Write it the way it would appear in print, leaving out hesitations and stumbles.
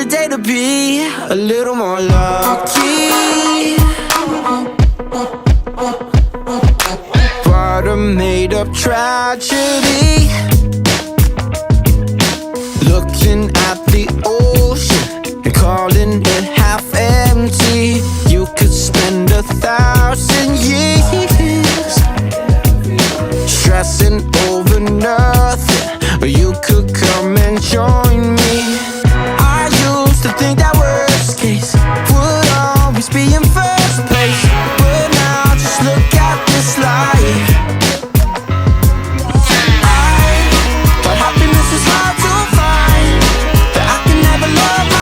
every day to be a little more lucky. But a made-up tragedy. Looking at the ocean and calling it half empty. You could spend 1,000 years stressing over nothing, or you could come and join me. I used to think that worst case would always be